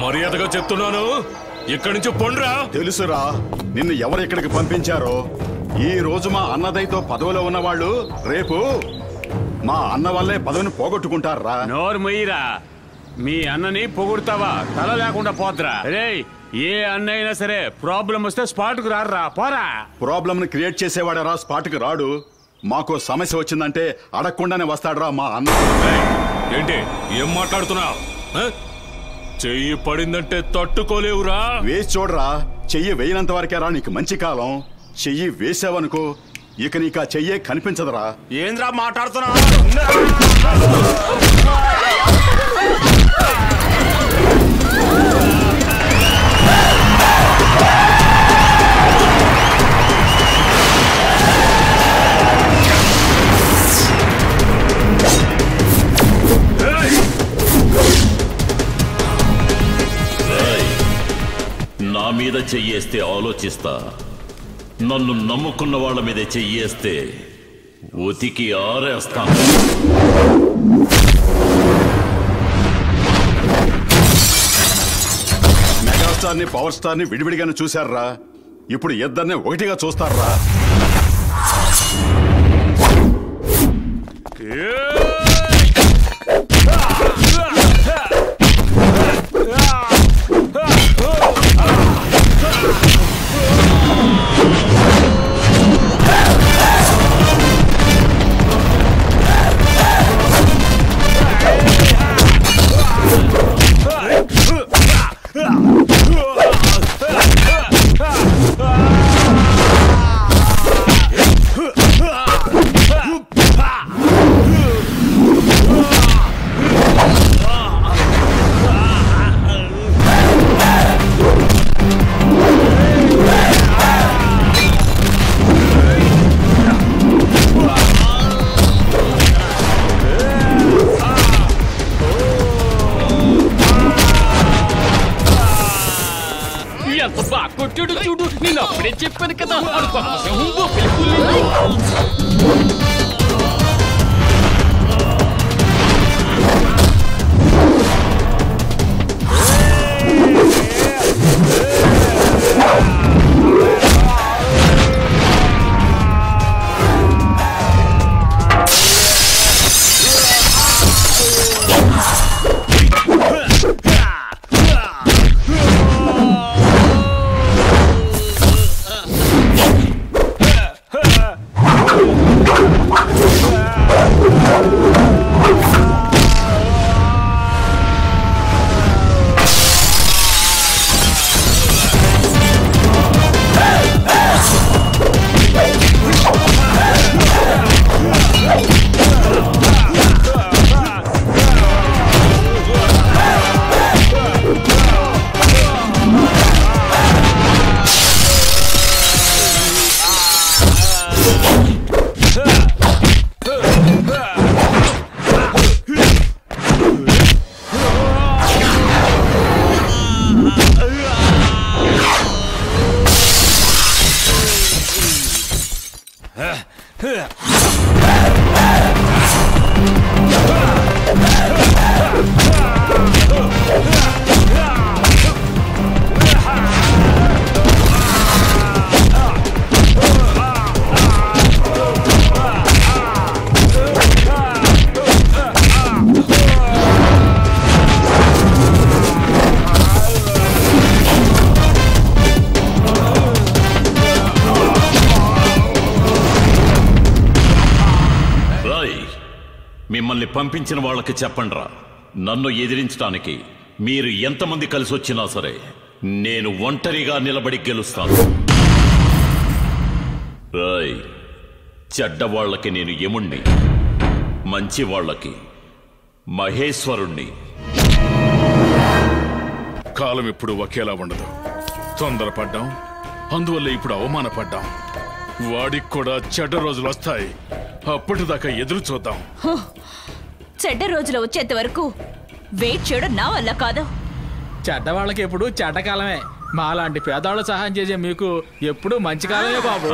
మర్యాదగా చెప్తున్నాను, ఇక్కడి నుంచి పొండ్రా. తెలుసురా నిన్ను ఎవరు ఇక్కడికి పంపించారో. ఈ రోజు మా అన్నదయ్యతో పదవిలో ఉన్నవాళ్ళు రేపు మా అన్న వల్లే పదవిని పోగొట్టుకుంటారా. నోరు మొయ్యిరా. మీ అన్నని పొగుడుతావా తల లేకుండా పోద్రా. రే ఏ అన్న అయినా సరే ప్రాబ్లం వస్తే స్పాట్ కు రారా. పోరా. ప్రాబ్లం ని క్రియేట్ చేసేవాడరా స్పాట్ కి రాడు. మాకు సమస్య వచ్చిందంటే అడగకుండానే వస్తాడురా మా అన్న. ఏంటి ఏం మాట్లాడుతున్నావు? చెయ్యి పడిందంటే తట్టుకోలేవురా. వేసి చూడరా, చెయ్యి వేయనంత వరకేరా నీకు మంచి కాలం. చెయ్యి వేసావనుకో ఇక నీకు ఆ చెయ్యే కనిపించదురా. ఏంద్రా మాట్లాడుతున్నా? నా మీద చెయ్యేస్తే ఆలోచిస్తా, నన్ను నమ్ముకున్న వాళ్ళ మీద చెయ్యేస్తే ఉతికి ఆరేస్తాను. మెగాస్టార్ ని పవర్ స్టార్ ని విడివిడిగానే చూశారా, ఇప్పుడు ఇద్దరిని ఒకటిగా చూస్తారా. చూడు నేను అప్పుడే చెప్పాను కదా. మిమ్మల్ని పంపించిన వాళ్ళకి చెప్పండ్రా, నన్ను ఎదిరించడానికి మీరు ఎంతమంది కలిసి వచ్చినా సరే నేను ఒంటరిగా నిలబడి గెలుస్తాను. రాయ్, చెడ్డవాళ్లకి నేను యముణ్ణి, మంచి వాళ్ళకి మహేశ్వరుణ్ణి. కాలం ఇప్పుడు ఒకేలా ఉండదు. తొందరపడ్డాం, అందువల్ల ఇప్పుడు అవమానపడ్డాం. వాడికి కూడా చెడ్డ రోజులు వస్తాయి, అప్పటిదాకా ఎదురు చూద్దాం. చెడ్డ రోజులు వచ్చేంత వరకు వెయిట్ చేయడం నా వల్ల కాదు. చెడ్డవాళ్ళకి ఎప్పుడు చెడ్డకాలమే. మాలాంటి పేదవాళ్ళు సహాయం చేసే మీకు ఎప్పుడు మంచి కాలమే బాబు.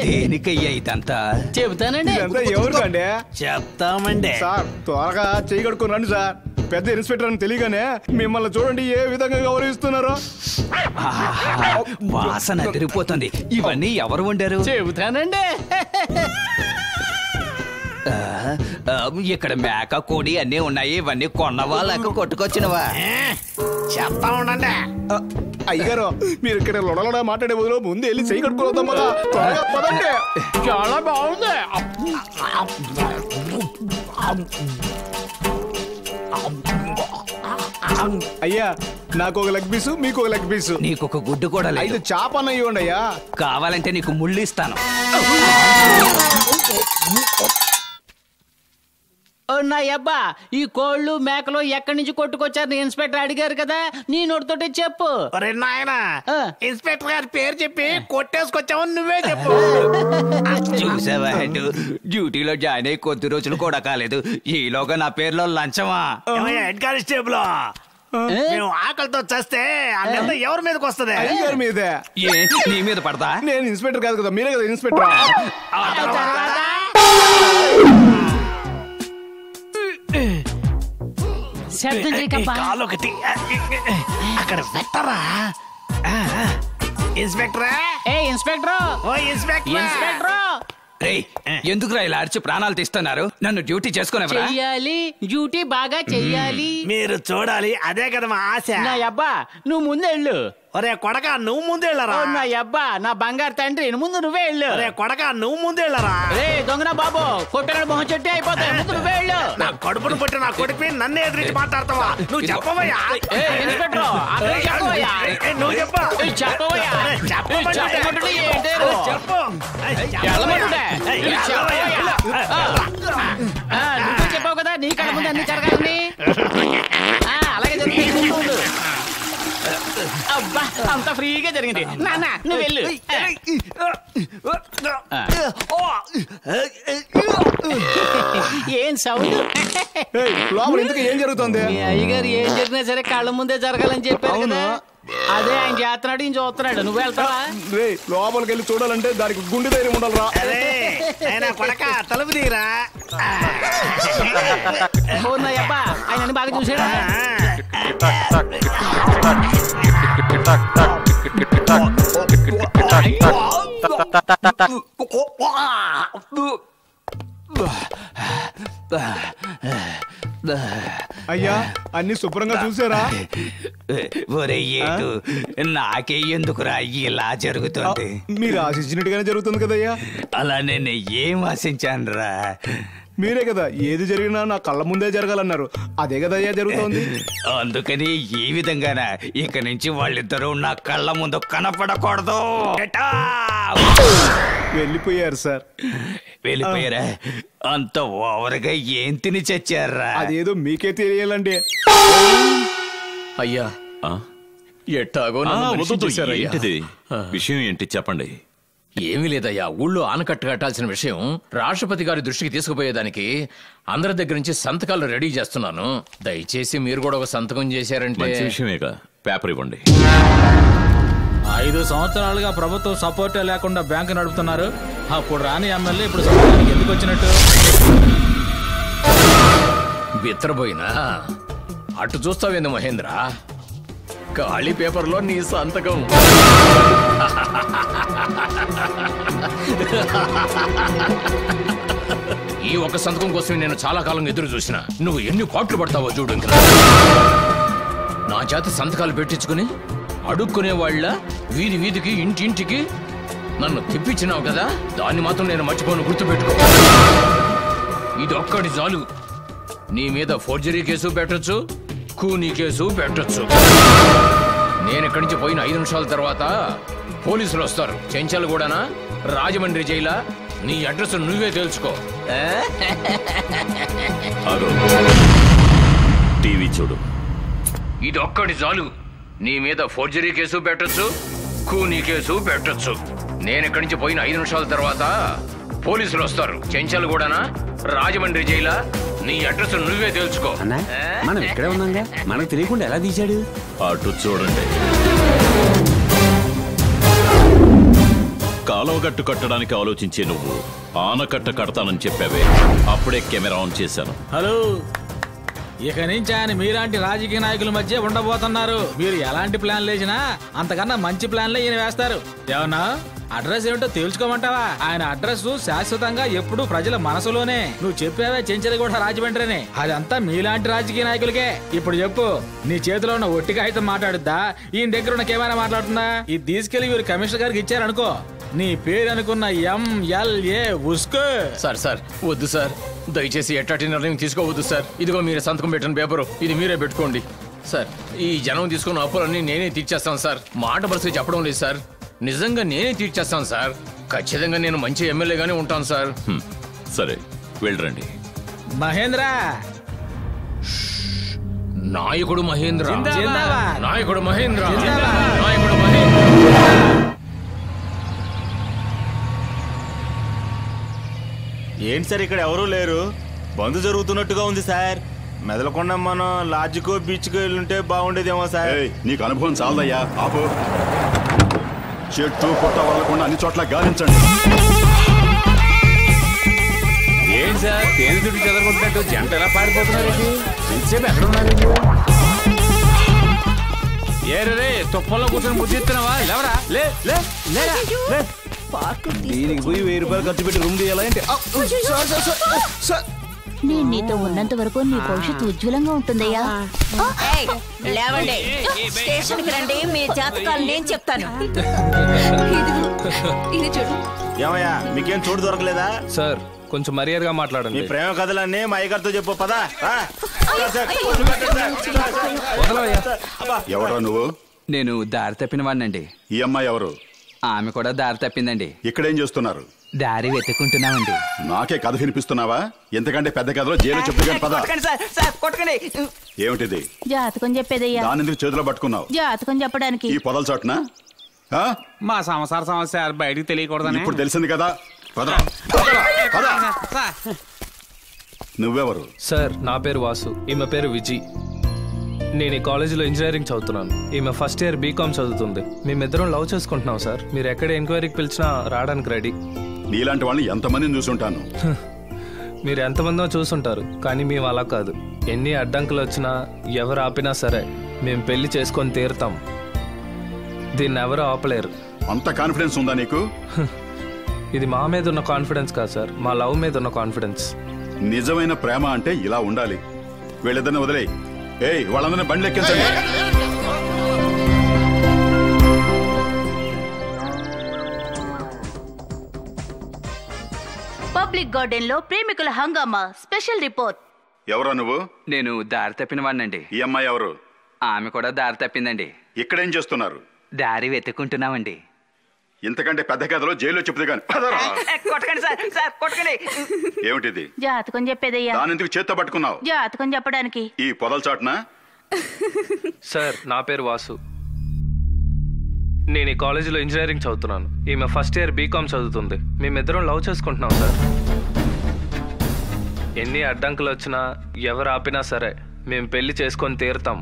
దేనికయ్యా ఇదంతా? చెబుతానండి. ఎవరికండి? చెప్తామండి సార్ త్వరగా చేయి కడుక్కొని రండి సార్. పెద్ద ఇన్స్పెక్టర్ అని తెలియగానే మిమ్మల్ని చూడండి ఏ విధంగా గౌరవిస్తున్నారో. వాసన తిరిగిపోతుంది. ఇవన్నీ ఎవరు వండారు? చెబుతానండి. ఇక్కడ మేక కోడి అన్నీ ఉన్నాయి. ఇవన్నీ కొన్నవా లేక కొట్టుకొచ్చినవా? చెప్తా ఉండండి. అయ్యగారు మీరు ఇక్కడ లొడలొడ మాట్లాడే బదులు ముందు వెళ్ళి చేయి కడుక్కోవద్దాం కదా. త్వరగా పదండి. చాలా బాగుంది. అయ్యా నాకు ఒక లెగ్ పీసు, మీకు ఒక లెగ్ పీసు. నీకు ఒక గుడ్డు కూడా లేదు. 5 చేపన్న ఇవ్వండి అయ్యా. కావాలంటే నీకు ముళ్ళు ఇస్తాను. నా అబ్బా, ఈ కోళ్ళు మేకలు ఎక్కడి నుంచి కొట్టుకొచ్చారు ఇన్స్పెక్టర్ అడిగారు కదా, నీ నోటితోటి చెప్పు. నాయనా, ఇన్స్పెక్టర్ గారి పేరు చెప్పి కొట్టేసుకొచ్చావని నువ్వే చెప్పు. చూసావా హెడ్, డ్యూటీలో జాయిన్ అయ్యి కొద్ది రోజులు కూడా కాలేదు, ఈలోగా నా పేరులో లంచమా? హెడ్ కానిస్టేబుల్, మేము ఆకలితో చేస్తే ఎవరి మీదకి వస్తుంది? అయ్యగారి మీదే. నీ మీద పడతా? నేను ఇన్స్పెక్టర్ కాదు కదా, మీరే కదా ఇన్స్పెక్టర్. కాలొకటి అక్కడ పెట్టరా? ఇన్స్పెక్టర్, ఎందుకురా ఇలా అరిచి ప్రాణాలు తీస్తున్నారు? నన్ను డ్యూటీ చేసుకునేవరా? చెయ్యాలి, డ్యూటీ బాగా చెయ్యాలి. మీరు చూడాలి, అదే కదా మా ఆశ. నా అబ్బా నువ్వు ముందే వెళ్ళు. ఒరే కొడక, నువ్వు ముందేళ్ళరా? నా అబ్బా నా బంగారు తండ్రి, ముందు నువ్వే వెళ్ళు. ఒరే కొడక, నువ్వు ముందేళ్ళరా? రే దొంగన బాబు, కొట్టగల మొహం చెట్టు అయిపోతాయి, ముందు నువ్వే వెళ్ళు. నా కడుపును పట్టి నా కొడుకు నన్ను ఎదురించి మాట్లాడతావా? నువ్వు చెప్పవయ్యా. ఇన్స్పెక్టర్ నువ్వు చెప్పు. చెప్పవయ్యా. చెప్పు. నువ్వే చెప్పావు కదా నీ కళ్ళ ముందు అన్ని జరగాలని. అలాగే జరుగుతుంది. అబ్బా అంత ఫ్రీగా జరిగింది. నాన్న నువ్వు వెళ్ళు. ఏం సౌండ్? లోపల ఎందుకు ఏం జరుగుతుంది? మీ అయ్యగారు ఏం జరిగినా సరే కళ్ళ ముందే జరగాలని చెప్పారు కదా, అదే ఆయన చేస్తున్నాడు, ఈయన చూస్తున్నాడు. నువ్వు వెళ్తావా? లోపలికి వెళ్ళి చూడాలంటే దానికి గుండె ధైర్యం ఉండాలరా. కొడక తలుపు తీరా. అబ్బా ఆయన బాగా చూసాడా? అయ్యా అన్ని శుభ్రంగా చూసారా? ఒరే ఏటు, నాకే ఎందుకురా ఇలా జరుగుతుంది? మీరు ఆశించినట్టుగానే జరుగుతుంది కదయ్యా. అలా నేను ఏం ఆశించానురా? మీరే కదా ఏది జరిగినా నా కళ్ళ ముందే జరగాలన్నారు, అదే కదయ్యా జరుగుతోంది. అందుకని ఈ విధంగానా ఇక నుంచి వాళ్ళిద్దరూ నా కళ్ళ ముందు కనపడకూడదు. వెళ్ళిపోయారు సార్. వెళ్ళిపోయారా? అంత ఓవర్గా ఏం తిని చచ్చారా? అదేదో మీకే తెలియాలండి. అయ్యా ఎట్టాగో ఏంటిది విషయం? ఏంటి చెప్పండి. ఏమీ లేదయ్యా, ఊళ్ళో ఆనకట్ట కట్టాల్సిన విషయం రాష్ట్రపతి గారి దృష్టికి తీసుకుపోయేదానికి అందరి దగ్గర నుంచి సంతకాలు రెడీ చేస్తున్నాను. దయచేసి మీరు కూడా ఒక సంతకం చేశారంటే. విషయమేగా, పేపర్ ఇవ్వండి. 5 సంవత్సరాలుగా ప్రభుత్వం సపోర్టే లేకుండా బ్యాంకు నడుపుతున్నారు. అప్పుడు రాని ఎమ్మెల్యే ఇప్పుడు సంతకానికి ఎందుకు వచ్చినట్టు? బిత్రపోయినా అటు చూస్తావేంది మహేంద్ర? ఖాళీ పేపర్లో నీ సంతకం. ఈ ఒక్క సంతకం కోసం నేను చాలా కాలం ఎదురు చూసిన. నువ్వు ఎన్ని పాటలు పడతావో చూడు. ఇంకా నా చేత సంతకాలు పెట్టించుకుని అడుక్కునే వాళ్ళ వీధి వీధికి ఇంటింటికి నన్ను తెప్పించినావు కదా, దాన్ని మాత్రం నేను మర్చిపోను, గుర్తుపెట్టుకో. ఇది ఒక్కటి చాలు. నీ మీద ఫోర్జరీ కేసు పెట్టొచ్చు, కూనీ కేసు పెట్టొచ్చు. నేను ఇక్కడి నుంచి పోయిన 5 నిమిషాల తర్వాత పోలీసులు వస్తారు. చెంచల్ కూడానా, రాజమండ్రి జైలా, నీ అడ్రస్ నువ్వే తెలుసుకో. టీవీ చూడు. ఇది ఒక్కటి చాలు. నీ మీద ఫోర్జరీ కేసు పెట్టొచ్చు, కూనీ కేసు పెట్టొచ్చు. నేను ఇక్కడి నుంచి పోయిన 5 నిమిషాల తర్వాత పోలీసులు వస్తారు. చెంచల్ కూడానా, రాజమండ్రి జైలా, నీ అడ్రస్ నువ్వే తెలుసుకో. మనం ఇక్కడే ఉన్నాగా, మనకు తెలియకుండా ఎలా తీశాడు? అటు చూడండి. కాలువగట్టు కట్టడానికి ఆలోచించే నువ్వు ఆనకట్ట కడతానని చెప్పావే, అప్పుడే కెమెరా ఆన్ చేశాను. హలో, ఇక నుంచి ఆయన మీలాంటి రాజకీయ నాయకుల మధ్య ఉండబోతున్నారు. మీరు ఎలాంటి ప్లాన్లు వేసినా అంతకన్నా మంచి ప్లాన్లే ఈయన వేస్తారు. ఏమన్నా అడ్రస్ ఏమిటో తెలుసుకోమంటావా? ఆయన అడ్రస్ శాశ్వతంగా ఎప్పుడు ప్రజల మనసులోనే. నువ్వు చెప్పావే చెంచలగూడ రాజమండ్రిని, అదంతా మీలాంటి రాజకీయ నాయకులకే. ఇప్పుడు చెప్పు, నీ చేతిలో ఉన్న ఒట్టి కాగితం మాట్లాడుద్దా, ఈయన దగ్గర ఉన్న కెమెరా మాట్లాడుతుందా? ఇది తీసుకెళ్లి వీరు కమిషనర్ గారికి ఇచ్చారనుకో, నీ పేరు అనుకున్న MLA ఉస్కో. సార్ వద్దు సార్, దయచేసి ఎట్లాంటి నిర్ణయం తీసుకోవద్దు సార్. ఇదిగో మీరు సంతకం పెట్టిన పేపరు, ఇది మీరే పెట్టుకోండి సార్. ఈ జనం తీసుకున్న అప్పులన్నీ నేనే తీర్చేస్తాను సార్. మాట వరుస చెప్పడం లేదు సార్, నిజంగా నేనే తీర్చేస్తాను సార్. ఖచ్చితంగా నేను మంచి ఎమ్మెల్యేగానే ఉంటాను సార్. సరే వెళ్ళండి. మహేంద్ర, నాయకుడు మహేంద్ర, జిందాబాద్. నాయకుడు మహేంద్ర, జిందాబాద్. నాయకుడు మహేంద్ర. ఏంటి సార్ ఇక్కడ ఎవరూ లేరు? బంద్ జరుగుతున్నట్టుగా ఉంది సార్. మెదలకుండా మనం లాడ్జ్కో బీచ్కో వెళ్ళుంటే బాగుండేదేమో సార్. నీకు అనుభవం చాలదయ్యా, ఆపు. చెట్టు పుట్ట వదలకుండా అన్ని చోట్ల గాలించండి. ఏంటి సార్ తేనె దుడ్డు చెదరగొట్టినట్టు జంట ఎలా పారిపోతున్నారు? ఎంతసేపు ఎక్కడ ఉన్నారు? ఏరే తుప్పల్లో కూర్చొని బుద్ధి ఇస్తున్నావా? లేవరా, లేరా. దీనికి పోయి 1000 రూపాయలు ఖర్చు పెట్టి రూమ్ తీయాలంటే నేను నీతో ఉన్నంత వరకు నీ భవిష్యత్తు ఉజ్వలంగా ఉంటుందయ్యా. లేవండి, స్టేషన్ కి రండి, మీ జాతకాలు నేను చెప్తాను. ఇది చూడు. ఏమయ్యా, మీకేం చోటు దొరకలేదా సార్? కొంచెం మర్యాదగా మాట్లాడండి. మీ ప్రేమ కథలన్నీ మా అయ్యగారితో చెప్పు పదా. ఎవరా నువ్వు? నేను దారి తప్పిన వాడినండి. ఈ అమ్మాయి ఎవరు? ఆమె కూడా దారి తప్పిందండి. ఇక్కడేం చేస్తున్నారు? దారి వెతుక్కుంటున్నామండి. నాకే కథ వినిపిస్తున్నావా? ఎంతకంటే పెద్ద కథలో జైలు చెప్తే పద. ఏమిటిది? జాతకం చెప్పేదయ్యా. దాని ఎందుకు చేతిలో పట్టుకున్నావు? జాతకం చెప్పడానికి. ఈ పొదల చోటన మా సంసార సమస్య బయటికి తెలియకూడదని. ఇప్పుడు తెలిసింది కదా, పదరా. నువ్వెవరు? సార్ నా పేరు వాసు, ఈమె పేరు విజి. నేను ఈ కాలేజీలో ఇంజనీరింగ్ చదువుతున్నాను. ఈమె ఫస్ట్ ఇయర్ బీకామ్ చదువుతుంది. మేమిద్దరం లవ్ చేసుకుంటున్నాం సార్. మీరు ఎక్కడ ఎంక్వైరీకి పిలిచినా రావడానికి రెడీ. నీలాంటి వాళ్ళని ఎంతమందిని చూసుంటాను. మీరు ఎంతమందో చూసుంటారు, కానీ మేము అలా కాదు. ఎన్ని అడ్డంకులు వచ్చినా ఎవరు ఆపినా సరే మేము పెళ్లి చేసుకొని తీరుతాం. దీన్ని ఎవరు ఆపలేరు. అంత కాన్ఫిడెన్స్ ఉందా నీకు? ఇది మా మీద ఉన్న కాన్ఫిడెన్స్ కాదు సార్, మా లవ్ మీద ఉన్న కాన్ఫిడెన్స్. నిజమైన ప్రేమ అంటే ఇలా ఉండాలి. వీళ్ళిద్దరిని వదిలేయి. వాళ్ళందరినీ బండ్లు ఎక్కించండి. పబ్లిక్ గార్డెన్ లో ప్రేమికుల హంగామా స్పెషల్ రిపోర్ట్. ఎవరా నువ్వు? నేను దారి తప్పిన వాడినండి. ఈ అమ్మాయి ఎవరు? ఆమె కూడా దారి తప్పిందండి. ఇక్కడేం చేస్తున్నారు? దారి వెతుక్కుంటున్నామండి. ఇంతకంటే పెద్ద కథలో జైల్లో చెప్తే కానీ. ఏమిటిది? జాతకం చెప్పేదయ్యా. దాని ఎందుకు చేత్తో పట్టుకున్నావు? జాతకం చెప్పడానికి. ఈ పొదల చాటున. సార్ నా పేరు వాసు, నేను ఈ కాలేజీలో ఇంజనీరింగ్ చదువుతున్నాను. ఈమె ఫస్ట్ ఇయర్ బీకామ్ చదువుతుంది. మేమిద్దరం లవ్ చేసుకుంటున్నాం సార్. ఎన్ని అడ్డంకులు వచ్చినా ఎవరు ఆపినా సరే మేము పెళ్లి చేసుకొని తీరుతాం.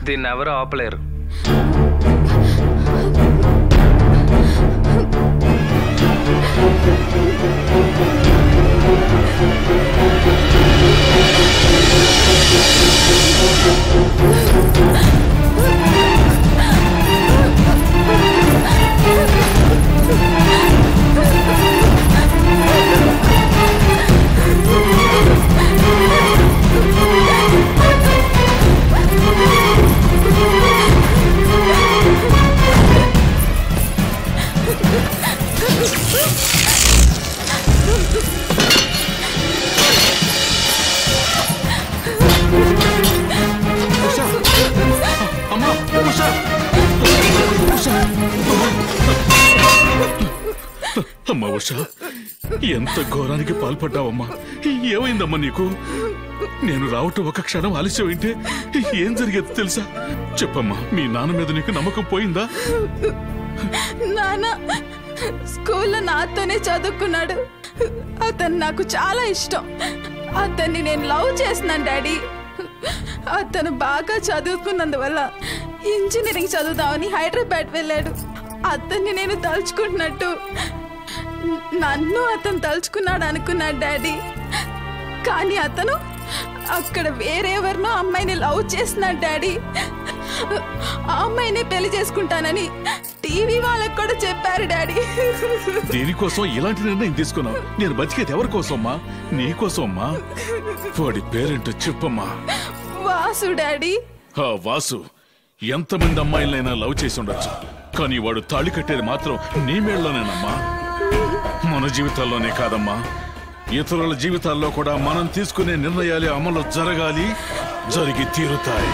దీన్ని ఎవరు ఆపలేరు. అమ్మా ఉషా, ఎంత ఘోరానికి పాల్పడ్డావమ్మా. ఏమైందమ్మా నీకు? నేను రావటం ఒక క్షణం ఆలస్యం అయితే ఏం జరిగేది తెలుసా? చెప్పమ్మా, మీ నాన్న మీద నీకు నమ్మకం పోయిందా? నాన్న స్కూల్లో నాతోనే చదువుకున్నాడు. అతను నాకు చాలా ఇష్టం. అతన్ని నేను లవ్ చేస్తున్నాను డాడీ. అతను బాగా చదువుకున్నందువల్ల ఇంజనీరింగ్ చదువుదామని హైదరాబాద్ వెళ్ళాడు. అతన్ని నేను తలుచుకుంటున్నట్టు నన్ను అతను తలుచుకున్నాడు అనుకున్నాడు డాడీ. కానీ అతను అక్కడ వేరెవరినో అమ్మాయిని లవ్ చేస్తున్నాడు డాడీ. ఆ అమ్మాయిని పెళ్లి చేసుకుంటానని టీవీ వాళ్ళకు కూడా చెప్పారు డాడీ. దీనికోసం ఇలాంటి నిర్ణయం తీసుకున్నావు? నేను బతికేది ఎవరి కోసమ్మా? నీ కోసమ్మా. వాడి పేరేంటో చెప్పమ్మా. వాసు డాడీ. ఆ వాసు ఎంతమంది అమ్మాయిలైనా లవ్ చేసి ఉండొచ్చు, కానీ వాడు తాళి కట్టేది మాత్రం నీ మేళ్ళలోనేనమ్మా. మన జీవితాల్లోనే కాదమ్మా, ఇతరుల జీవితాల్లో కూడా మనం తీసుకునే నిర్ణయాలు అమలు జరగాలి, జరిగి తీరుతాయి.